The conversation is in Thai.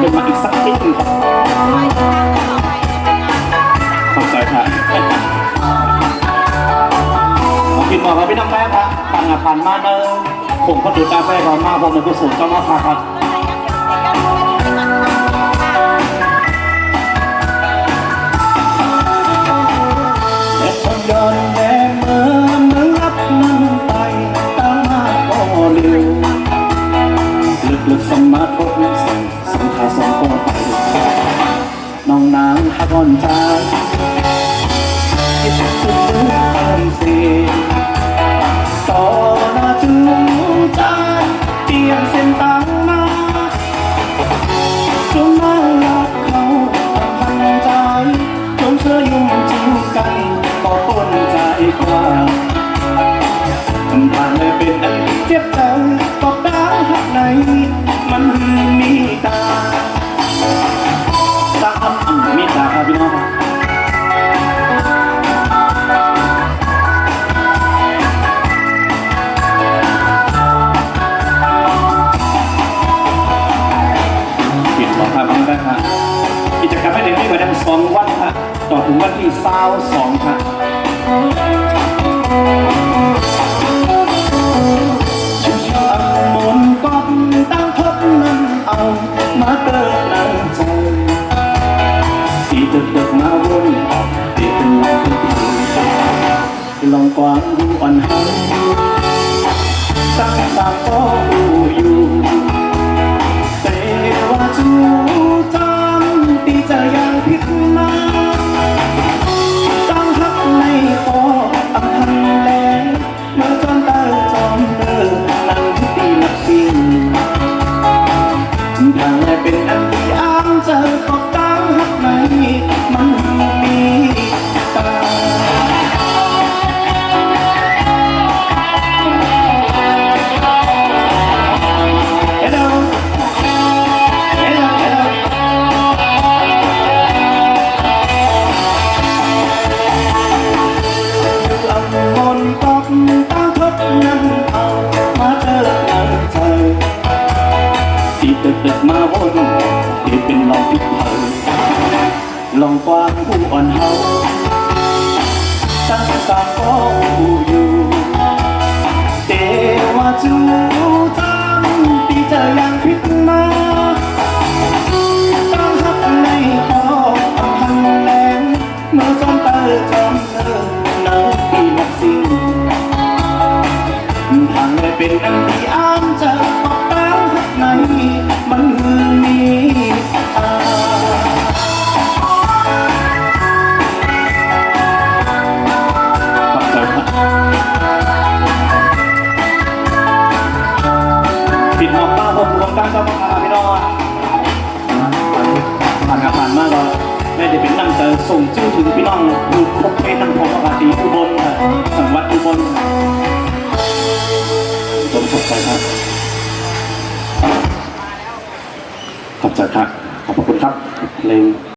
นมาอีกสักนิดนึงครับขอบใจค่ะกินหมอครับพี่น้องแม่ครับต่างผ่านมาเนอะผมก็ดูดาแม่ก่อนมาผมเป็นผู้สูงเจ้ามาพาครับย้อนแย้งเมื่อรับนั้นไปตั้งมาก็เร็วลึกๆสมาธิสังขารสองคนไปน้องนางฮักอ่อนใจคิดถึงเติมเสียต่อหน้าถึงใจเปลี่ยนเส้นทางมาจนมารักเขาพันใจจนเธอยุ่งจริงกันก็ปนใจกว่าผ่านเลยเป็นอันเจ็บใจก็ได้หักไหนมันมีตามีตาครับพี่น้องปิดต่อครับได้ค่ะกิจกรรมให้เด็กได้มาทั้ง2 วันค่ะต่อถึงวันที่22ค่ะชื่อช่างมนต์ก็ตั้งทบนั้นเอามาเติมน้ำใจที่ตึกมาวนที่เป็นลองลองกว้างอ่อนหันตั้งสามก็อยู่แต่ว่าจูจำที่จะยังผิดมาตั้งหักในคออับหันแรงเมื่อจนตาจอมเดินนั่งที่นักสิ่งทางแรกเป็นอันที่อ้างเจอก็ตั้งหักในมันมีตาตึกมาวนที่เป็นลองพิพายลองกว้างผู้อ่อนเฮาตั้งสามก็อยู่เแต่ว่าจูจำที่จะยังผิดมาตั้งหักในคออับหันแรงเมื่อจอมตาจอมเนินนักที่นักสิ่งทางเลยเป็นอันที่อ้างจะตอกตั้งหักในมันมีตาขอบใจครับปิดหมอกตาผมรวมกันกับพาพี่น้องผ่านมากก็แม่จะเป็นนั่งจะส่งชื่อถึงพี่น้องอยู่พบเป็นนั่งพบปกติอุบลจังหวัดอุบลจนขอบใจครับขอบใจครับขอบคุณครับเพลง